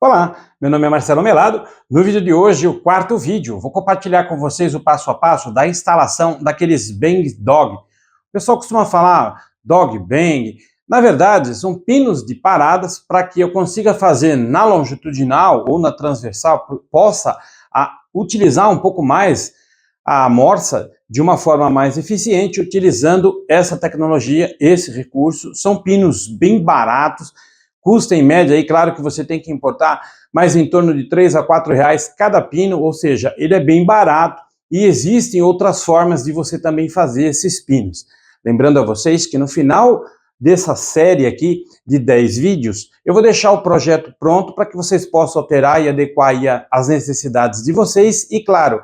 Olá, meu nome é Marcelo Melado. No vídeo de hoje, o quarto vídeo, vou compartilhar com vocês o passo a passo da instalação daqueles Bang Dog. O pessoal costuma falar Dog Bang. Na verdade, são pinos de paradas para que eu consiga fazer na longitudinal ou na transversal, possa utilizar um pouco mais a morsa de uma forma mais eficiente, utilizando essa tecnologia, esse recurso. São pinos bem baratos, custa em média, aí claro que você tem que importar, mas em torno de R$ 3 a R$ 4 cada pino, ou seja, ele é bem barato e existem outras formas de você também fazer esses pinos. Lembrando a vocês que no final dessa série aqui de 10 vídeos, eu vou deixar o projeto pronto para que vocês possam alterar e adequar aí as necessidades de vocês e, claro,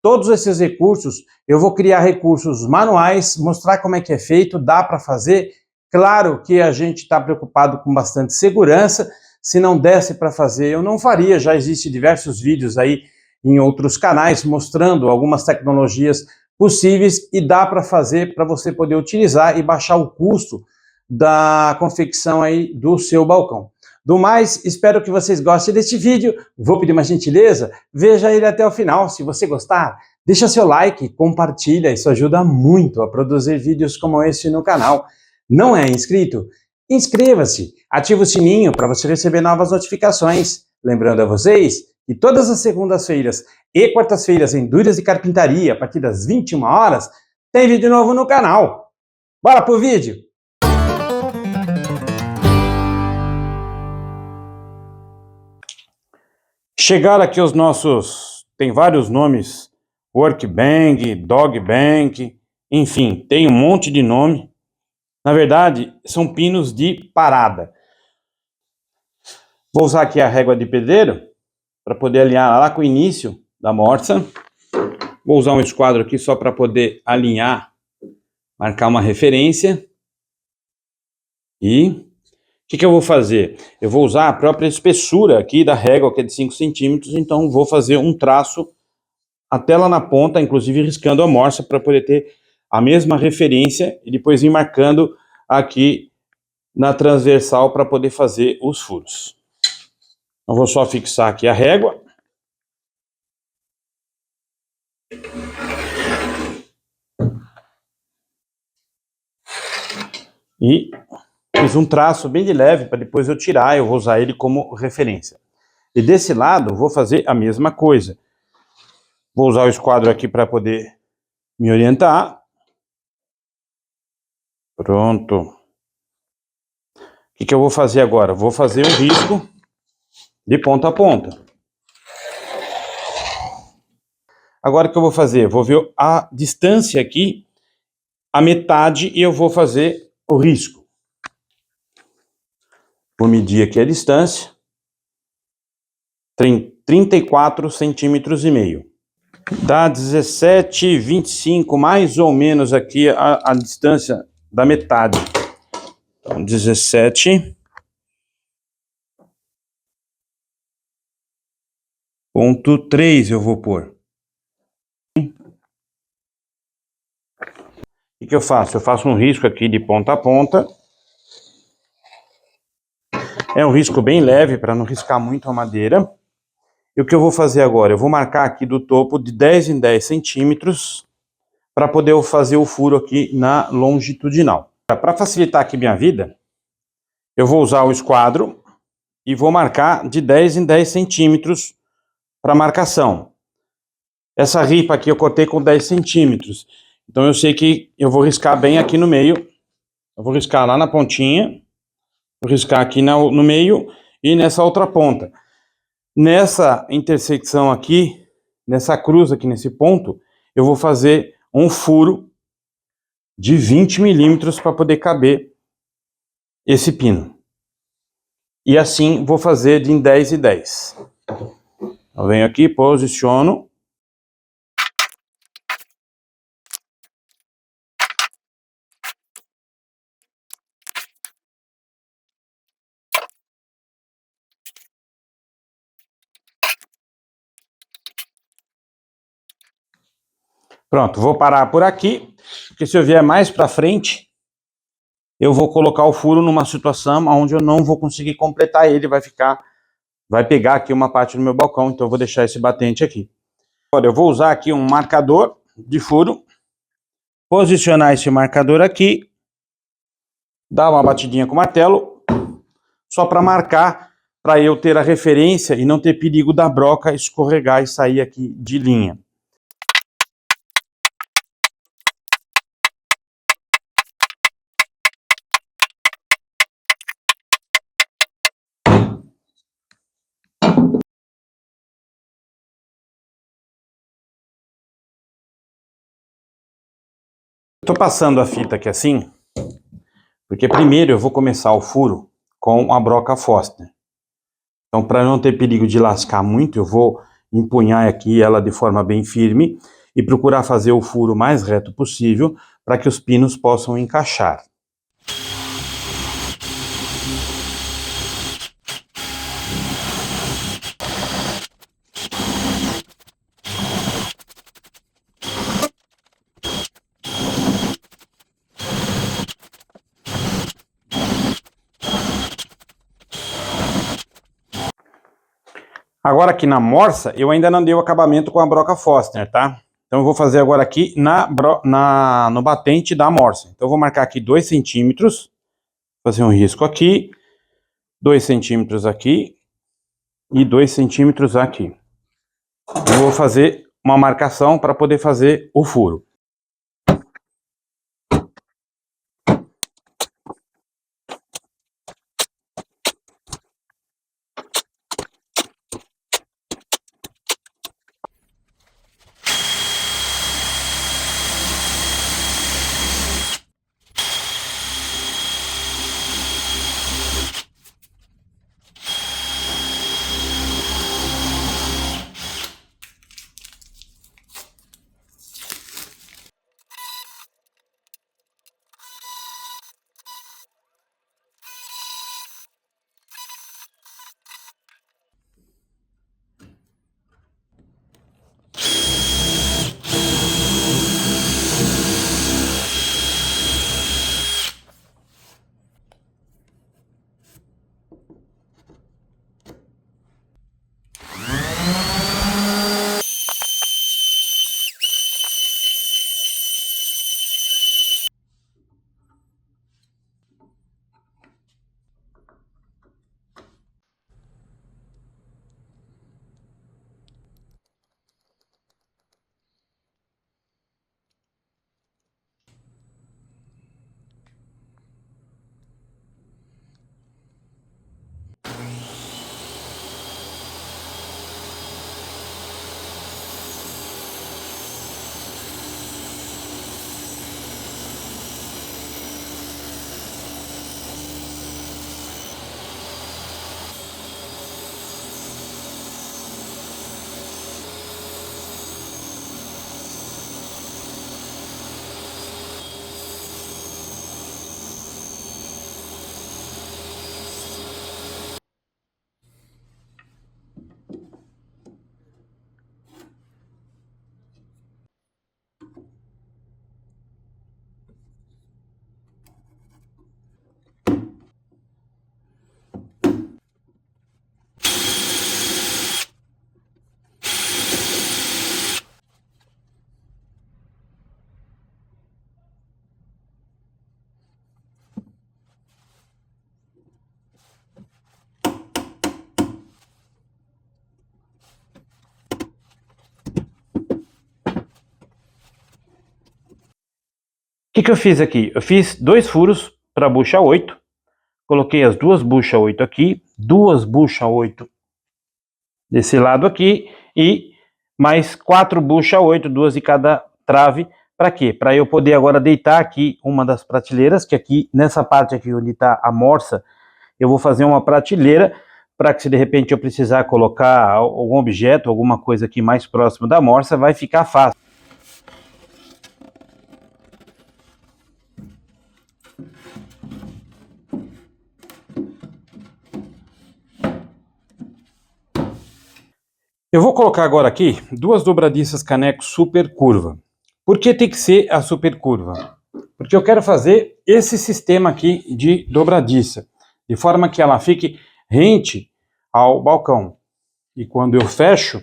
todos esses recursos, eu vou criar recursos manuais, mostrar como é que é feito, dá para fazer. Claro que a gente está preocupado com bastante segurança, se não desse para fazer eu não faria, já existem diversos vídeos aí em outros canais mostrando algumas tecnologias possíveis e dá para fazer para você poder utilizar e baixar o custo da confecção aí do seu balcão. Do mais, espero que vocês gostem deste vídeo. Vou pedir uma gentileza, veja ele até o final. Se você gostar, deixa seu like, compartilha, isso ajuda muito a produzir vídeos como este no canal. Não é inscrito? Inscreva-se, ative o sininho para você receber novas notificações. Lembrando a vocês que todas as segundas-feiras e quartas-feiras em Dúvidas de Carpintaria, a partir das 21 horas, tem vídeo novo no canal. Bora pro vídeo! Chegaram aqui os nossos, tem vários nomes, Workbang, Dogbang, enfim, tem um monte de nome. Na verdade, são pinos de parada. Vou usar aqui a régua de pedreiro para poder alinhar lá com o início da morsa. Vou usar um esquadro aqui só para poder alinhar, marcar uma referência. E o que eu vou fazer? Eu vou usar a própria espessura aqui da régua, que é de 5 centímetros, então vou fazer um traço até lá na ponta, inclusive riscando a morsa para poder ter a mesma referência e depois ir marcando aqui na transversal para poder fazer os furos. Eu vou só fixar aqui a régua. E fiz um traço bem de leve para depois eu tirar, eu vou usar ele como referência. E desse lado vou fazer a mesma coisa. Vou usar o esquadro aqui para poder me orientar. Pronto. O que eu vou fazer agora? Vou fazer um risco de ponta a ponta. Agora o que eu vou fazer? Vou ver a distância aqui, a metade, e eu vou fazer o risco. Vou medir aqui a distância. 34 centímetros e meio. Dá 17,25, mais ou menos aqui a distância da metade. Então, 17,3 eu vou pôr. O que eu faço? Eu faço um risco aqui de ponta a ponta. É um risco bem leve para não riscar muito a madeira. E o que eu vou fazer agora? Eu vou marcar aqui do topo de 10 em 10 centímetros para poder fazer o furo aqui na longitudinal. Para facilitar aqui minha vida, eu vou usar o esquadro e vou marcar de 10 em 10 centímetros para marcação. Essa ripa aqui eu cortei com 10 centímetros. Então eu sei que eu vou riscar bem aqui no meio. Eu vou riscar lá na pontinha. Vou riscar aqui no meio e nessa outra ponta. Nessa intersecção aqui, nessa cruz aqui, nesse ponto, eu vou fazer um furo de 20 milímetros para poder caber esse pino. E assim vou fazer de em 10 e 10. Eu venho aqui, posiciono. Pronto, vou parar por aqui, porque se eu vier mais para frente, eu vou colocar o furo numa situação onde eu não vou conseguir completar ele, vai ficar vai pegar aqui uma parte do meu balcão, então eu vou deixar esse batente aqui. Agora eu vou usar aqui um marcador de furo, posicionar esse marcador aqui, dar uma batidinha com o martelo, só para marcar, para eu ter a referência e não ter perigo da broca escorregar e sair aqui de linha. Estou passando a fita aqui assim, porque primeiro eu vou começar o furo com a broca Forstner. Então, para não ter perigo de lascar muito, eu vou empunhar aqui ela de forma bem firme e procurar fazer o furo mais reto possível para que os pinos possam encaixar. Agora aqui na morsa, eu ainda não dei o acabamento com a broca Forstner, tá? Então eu vou fazer agora aqui no batente da morsa. Então eu vou marcar aqui 2 centímetros, fazer um risco aqui, 2 centímetros aqui e 2 centímetros aqui. Eu vou fazer uma marcação para poder fazer o furo. O que eu fiz aqui? Eu fiz 2 furos para a bucha 8, coloquei as 2 buchas 8 aqui, 2 buchas 8 desse lado aqui e mais 4 buchas 8, 2 de cada trave. Para quê? Para eu poder agora deitar aqui uma das prateleiras, que aqui nessa parte aqui onde está a morsa, eu vou fazer uma prateleira para que se de repente eu precisar colocar algum objeto, alguma coisa aqui mais próximo da morsa, vai ficar fácil. Eu vou colocar agora aqui 2 dobradiças caneco super curva. Por que tem que ser a super curva? Porque eu quero fazer esse sistema aqui de dobradiça, de forma que ela fique rente ao balcão. E quando eu fecho,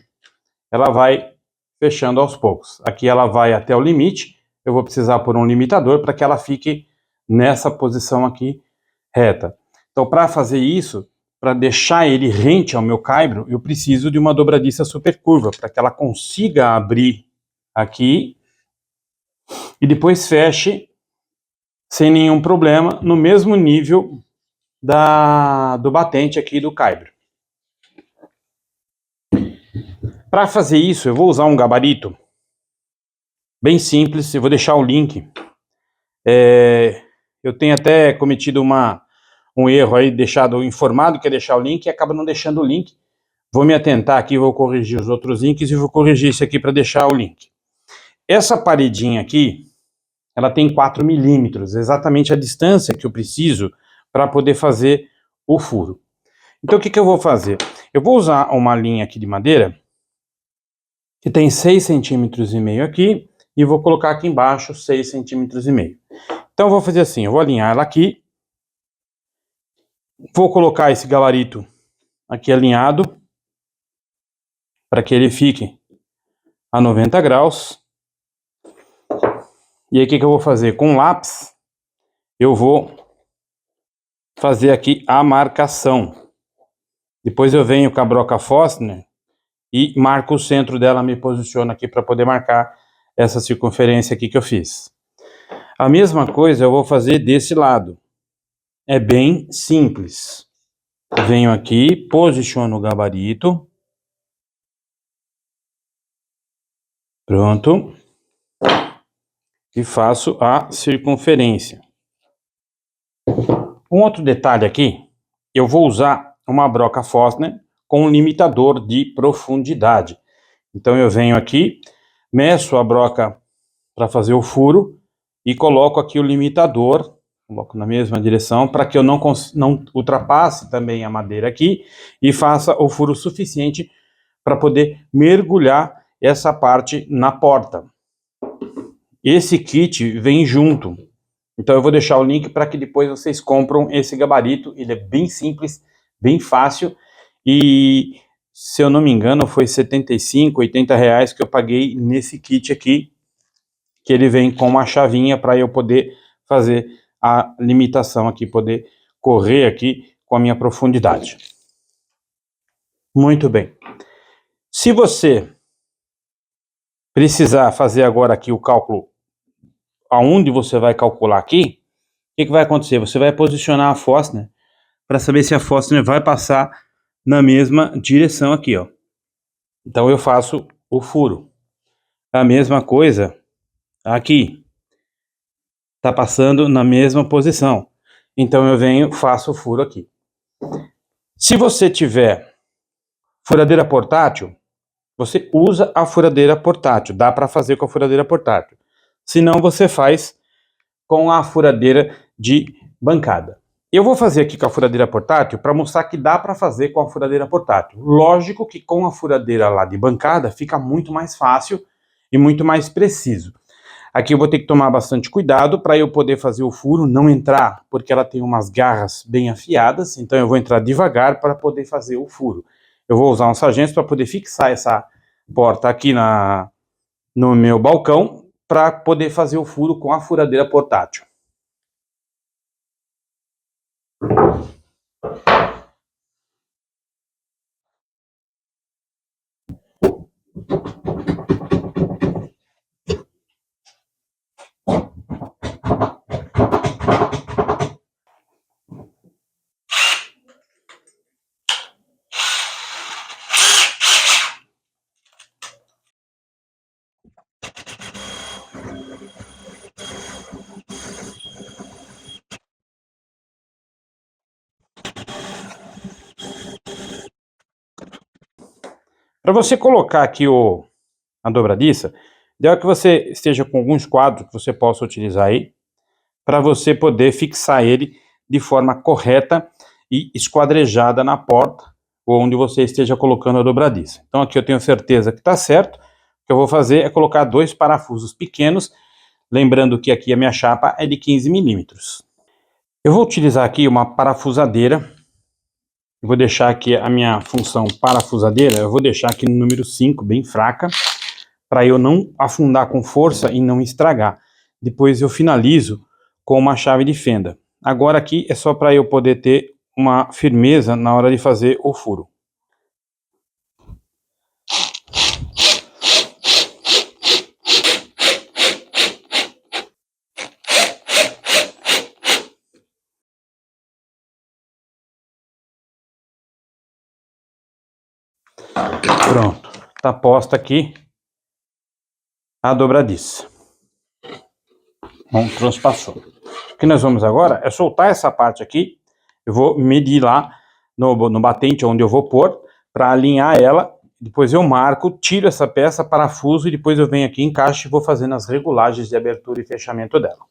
ela vai fechando aos poucos. Aqui ela vai até o limite, eu vou precisar pôr um limitador para que ela fique nessa posição aqui reta. Então, para fazer isso, para deixar ele rente ao meu caibro, eu preciso de uma dobradiça super curva, para que ela consiga abrir aqui e depois feche sem nenhum problema, no mesmo nível do batente aqui do caibro. Para fazer isso, eu vou usar um gabarito bem simples, eu vou deixar o link. Eu tenho até cometido um erro aí, deixado informado que é deixar o link e acaba não deixando o link. Vou me atentar aqui, vou corrigir os outros links e vou corrigir isso aqui para deixar o link. Essa paredinha aqui, ela tem 4 milímetros, exatamente a distância que eu preciso para poder fazer o furo. Então o que eu vou fazer? Eu vou usar uma linha aqui de madeira, que tem 6,5 centímetros aqui, e vou colocar aqui embaixo 6,5 centímetros. Então eu vou fazer assim, eu vou alinhar ela aqui, vou colocar esse gabarito aqui alinhado, para que ele fique a 90 graus. E aí o que eu vou fazer? Com lápis, eu vou fazer aqui a marcação. Depois eu venho com a broca Forstner e marco o centro dela, me posiciono aqui para poder marcar essa circunferência aqui que eu fiz. A mesma coisa eu vou fazer desse lado. É bem simples. Venho aqui, posiciono o gabarito. Pronto. E faço a circunferência. Um outro detalhe aqui, eu vou usar uma broca Forstner com um limitador de profundidade. Então eu venho aqui, meço a broca para fazer o furo e coloco aqui o limitador, coloco na mesma direção, para que eu não ultrapasse também a madeira aqui e faça o furo suficiente para poder mergulhar essa parte na porta. Esse kit vem junto, então eu vou deixar o link para que depois vocês compram esse gabarito. Ele é bem simples, bem fácil, e se eu não me engano foi 75, 80 reais que eu paguei nesse kit aqui, que ele vem com uma chavinha para eu poder fazer a limitação aqui, poder correr aqui com a minha profundidade. Muito bem. Se você precisar fazer agora aqui o cálculo aonde você vai calcular aqui, o que vai acontecer? Você vai posicionar a Forstner para saber se a Forstner vai passar na mesma direção aqui, ó. Então eu faço o furo. A mesma coisa aqui. Tá passando na mesma posição. Então eu venho, faço o furo aqui. Se você tiver furadeira portátil, você usa a furadeira portátil. Dá para fazer com a furadeira portátil. Se não, você faz com a furadeira de bancada. Eu vou fazer aqui com a furadeira portátil para mostrar que dá para fazer com a furadeira portátil. Lógico que com a furadeira lá de bancada fica muito mais fácil e muito mais preciso. Aqui eu vou ter que tomar bastante cuidado para eu poder fazer o furo, não entrar, porque ela tem umas garras bem afiadas, então eu vou entrar devagar para poder fazer o furo. Eu vou usar um sargento para poder fixar essa porta aqui no meu balcão, para poder fazer o furo com a furadeira portátil. Para você colocar aqui a dobradiça, ideal que você esteja com alguns quadros que você possa utilizar aí, para você poder fixar ele de forma correta e esquadrejada na porta, ou onde você esteja colocando a dobradiça. Então aqui eu tenho certeza que está certo. O que eu vou fazer é colocar 2 parafusos pequenos, lembrando que aqui a minha chapa é de 15 milímetros. Eu vou utilizar aqui uma parafusadeira Eu vou deixar aqui a minha função parafusadeira, eu vou deixar aqui no número 5, bem fraca, para eu não afundar com força e não estragar. Depois eu finalizo com uma chave de fenda. Agora aqui é só para eu poder ter uma firmeza na hora de fazer o furo. Pronto, tá posta aqui a dobradiça. Bom, transpassou. O que nós vamos agora é soltar essa parte aqui. Eu vou medir lá no batente onde eu vou pôr, para alinhar ela. Depois eu marco, tiro essa peça, parafuso, e depois eu venho aqui, encaixo e vou fazendo as regulagens de abertura e fechamento dela.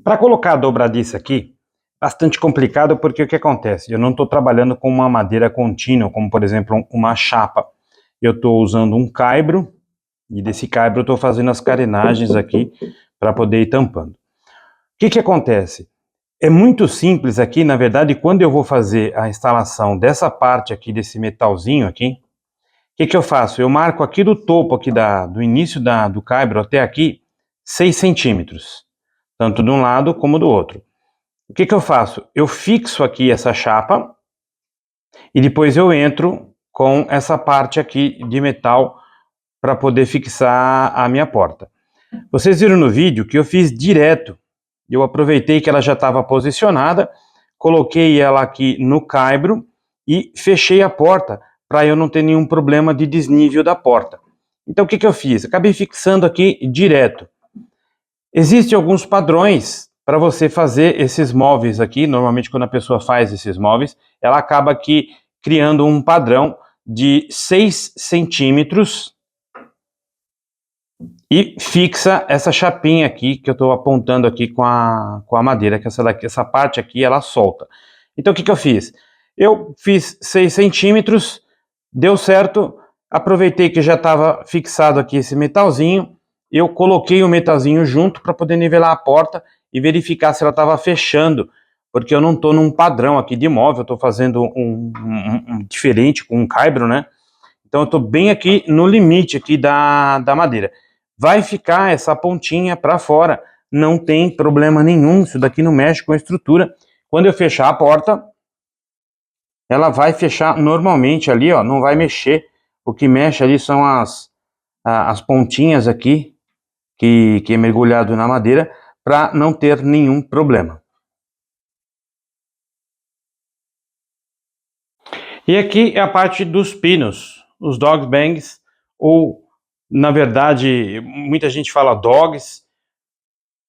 Para colocar a dobradiça aqui, bastante complicado, porque o que acontece? Eu não estou trabalhando com uma madeira contínua, como por exemplo uma chapa. Eu estou usando um caibro, e desse caibro eu estou fazendo as carenagens aqui para poder ir tampando. O que acontece? É muito simples aqui, na verdade, quando eu vou fazer a instalação dessa parte aqui, desse metalzinho aqui, o que eu faço? Eu marco aqui do topo, aqui do início do caibro até aqui, 6 centímetros. Tanto de um lado como do outro. O que eu faço? Eu fixo aqui essa chapa e depois eu entro com essa parte aqui de metal para poder fixar a minha porta. Vocês viram no vídeo que eu fiz direto. Eu aproveitei que ela já estava posicionada, coloquei ela aqui no caibro e fechei a porta para eu não ter nenhum problema de desnível da porta. Então o que eu fiz? Acabei fixando aqui direto. Existem alguns padrões para você fazer esses móveis aqui. Normalmente quando a pessoa faz esses móveis, ela acaba aqui criando um padrão de 6 centímetros e fixa essa chapinha aqui que eu estou apontando aqui com a madeira, que essa parte aqui ela solta. Então o que eu fiz? Eu fiz 6 centímetros, deu certo, aproveitei que já estava fixado aqui esse metalzinho, eu coloquei o metalzinho junto para poder nivelar a porta e verificar se ela estava fechando, porque eu não estou num padrão aqui de móvel, eu estou fazendo um diferente com um caibro, né? Então eu estou bem aqui no limite aqui da madeira. Vai ficar essa pontinha para fora, não tem problema nenhum, isso daqui não mexe com a estrutura. Quando eu fechar a porta, ela vai fechar normalmente ali, ó, não vai mexer. O que mexe ali são as pontinhas aqui, que é mergulhado na madeira, para não ter nenhum problema. E aqui é a parte dos pinos, os dog bangs, ou na verdade, muita gente fala dogs,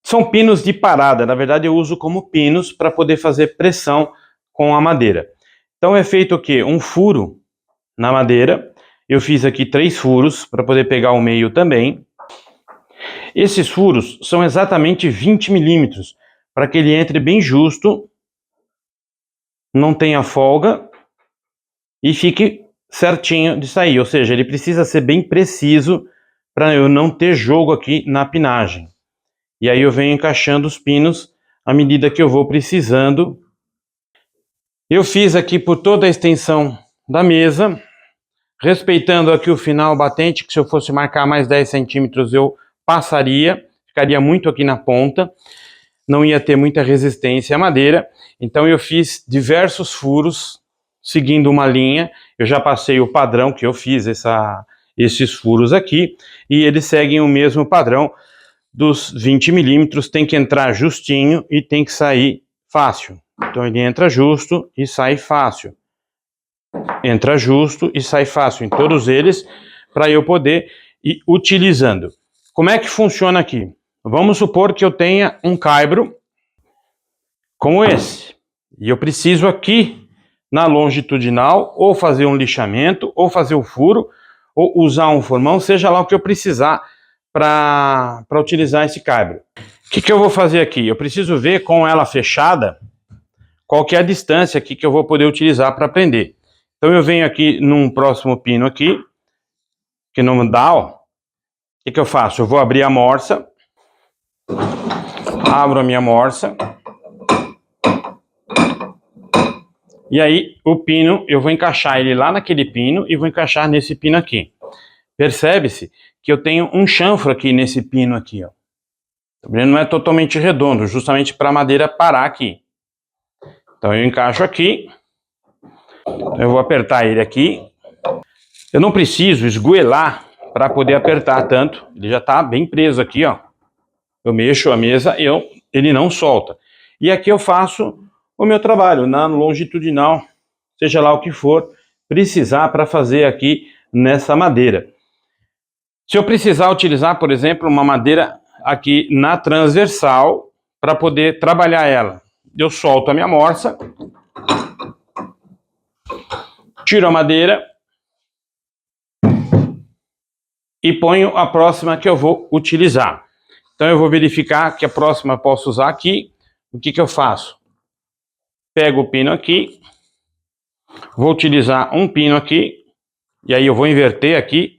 são pinos de parada. Na verdade eu uso como pinos para poder fazer pressão com a madeira. Então é feito o quê? Um furo na madeira, eu fiz aqui 3 furos para poder pegar o meio também. Esses furos são exatamente 20 milímetros, para que ele entre bem justo, não tenha folga e fique certinho de sair. Ou seja, ele precisa ser bem preciso para eu não ter jogo aqui na pinagem. E aí eu venho encaixando os pinos à medida que eu vou precisando. Eu fiz aqui por toda a extensão da mesa, respeitando aqui o final batente, que se eu fosse marcar mais 10 centímetros eu passaria, ficaria muito aqui na ponta, não ia ter muita resistência à madeira. Então eu fiz diversos furos, seguindo uma linha. Eu já passei o padrão que eu fiz, esses furos aqui, e eles seguem o mesmo padrão dos 20 milímetros, tem que entrar justinho e tem que sair fácil. Então ele entra justo e sai fácil. Entra justo e sai fácil em todos eles, para eu poder ir utilizando. Como é que funciona aqui? Vamos supor que eu tenha um caibro como esse, e eu preciso aqui na longitudinal ou fazer um lixamento, ou fazer o furo, ou usar um formão, seja lá o que eu precisar para utilizar esse caibro. O que eu vou fazer aqui? Eu preciso ver com ela fechada qual que é a distância aqui que eu vou poder utilizar para prender. Então eu venho aqui num próximo pino aqui, que não dá, ó. O que eu faço? Eu vou abrir a morsa, abro a minha morsa, e aí o pino, eu vou encaixar ele lá naquele pino e vou encaixar nesse pino aqui. Percebe-se que eu tenho um chanfro aqui nesse pino aqui, ó. Ele não é totalmente redondo, justamente para a madeira parar aqui. Então eu encaixo aqui, eu vou apertar ele aqui. Eu não preciso esgoelar para poder apertar tanto, ele já está bem preso aqui, ó. Eu mexo a mesa, ele não solta. E aqui eu faço o meu trabalho na longitudinal, seja lá o que for precisar para fazer aqui nessa madeira. Se eu precisar utilizar, por exemplo, uma madeira aqui na transversal para poder trabalhar ela, eu solto a minha morsa, tiro a madeira e ponho a próxima que eu vou utilizar. Então eu vou verificar que a próxima eu posso usar aqui. O que eu faço? Pego o pino aqui, vou utilizar um pino aqui, e aí eu vou inverter aqui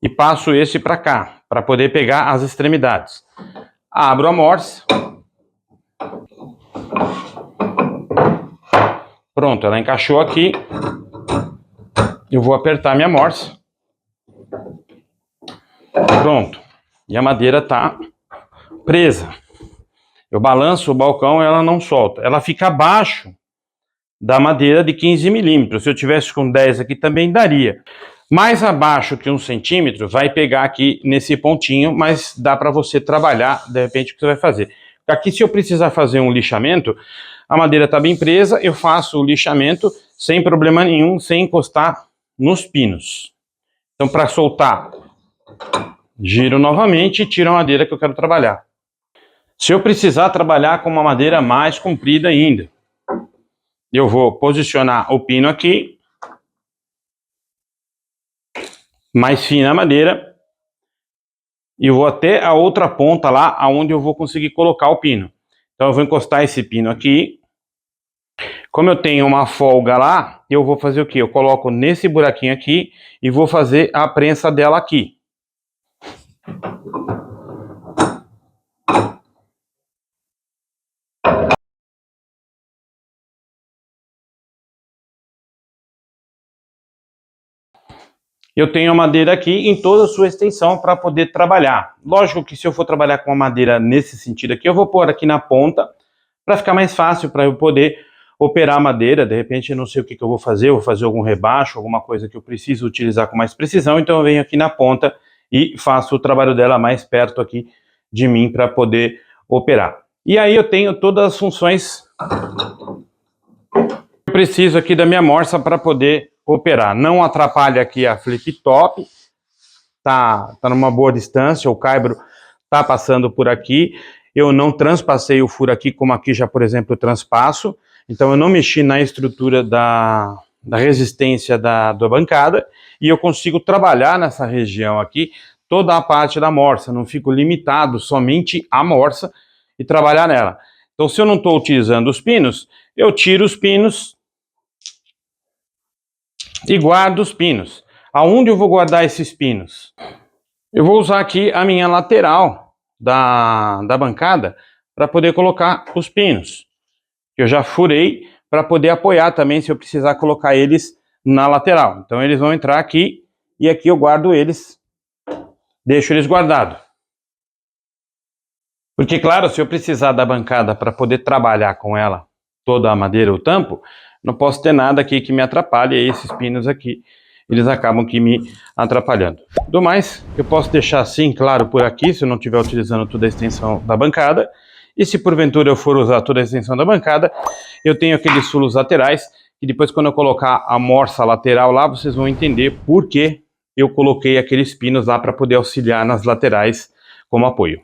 e passo esse para cá, para poder pegar as extremidades. Abro a morsa. Pronto, ela encaixou aqui. Eu vou apertar minha morsa. Pronto. E a madeira está presa. Eu balanço o balcão e ela não solta. Ela fica abaixo da madeira de 15 milímetros. Se eu tivesse com 10 aqui também daria. Mais abaixo que 1 centímetro vai pegar aqui nesse pontinho, mas dá para você trabalhar, de repente, o que você vai fazer. Aqui, se eu precisar fazer um lixamento, a madeira está bem presa, eu faço o lixamento sem problema nenhum, sem encostar nos pinos. Então, para soltar, giro novamente e tiro a madeira que eu quero trabalhar. Se eu precisar trabalhar com uma madeira mais comprida ainda, eu vou posicionar o pino aqui, mais fina a madeira, e vou até a outra ponta lá, aonde eu vou conseguir colocar o pino. Então eu vou encostar esse pino aqui. Como eu tenho uma folga lá, eu vou fazer o quê? Eu coloco nesse buraquinho aqui e vou fazer a prensa dela aqui. Eu tenho a madeira aqui em toda a sua extensão para poder trabalhar. Lógico que se eu for trabalhar com a madeira nesse sentido aqui, eu vou pôr aqui na ponta para ficar mais fácil para eu poder operar a madeira. De repente eu não sei o que eu vou fazer algum rebaixo, alguma coisa que eu preciso utilizar com mais precisão, então eu venho aqui na ponta e faço o trabalho dela mais perto aqui de mim para poder operar. E aí eu tenho todas as funções que eu preciso aqui da minha morsa para poder operar. Não atrapalha aqui a flip top, tá numa boa distância, o caibro tá passando por aqui, eu não transpassei o furo aqui, como aqui já, por exemplo, eu transpasso, então eu não mexi na estrutura da resistência da bancada, e eu consigo trabalhar nessa região aqui, toda a parte da morsa, não fico limitado somente à morsa e trabalhar nela. Então se eu não estou utilizando os pinos, eu tiro os pinos e guardo os pinos. Aonde eu vou guardar esses pinos? Eu vou usar aqui a minha lateral da bancada para poder colocar os pinos. Eu já furei para poder apoiar também se eu precisar colocar eles na lateral. Então eles vão entrar aqui e aqui eu guardo eles, deixo eles guardados. Porque, claro, se eu precisar da bancada para poder trabalhar com ela, toda a madeira, o tampo, não posso ter nada aqui que me atrapalhe, e esses pinos aqui, eles acabam que me atrapalhando. Do mais, eu posso deixar assim, claro, por aqui, se eu não estiver utilizando toda a extensão da bancada, e se porventura eu for usar toda a extensão da bancada, eu tenho aqueles furos laterais, e depois quando eu colocar a morsa lateral lá, vocês vão entender por que eu coloquei aqueles pinos lá para poder auxiliar nas laterais como apoio.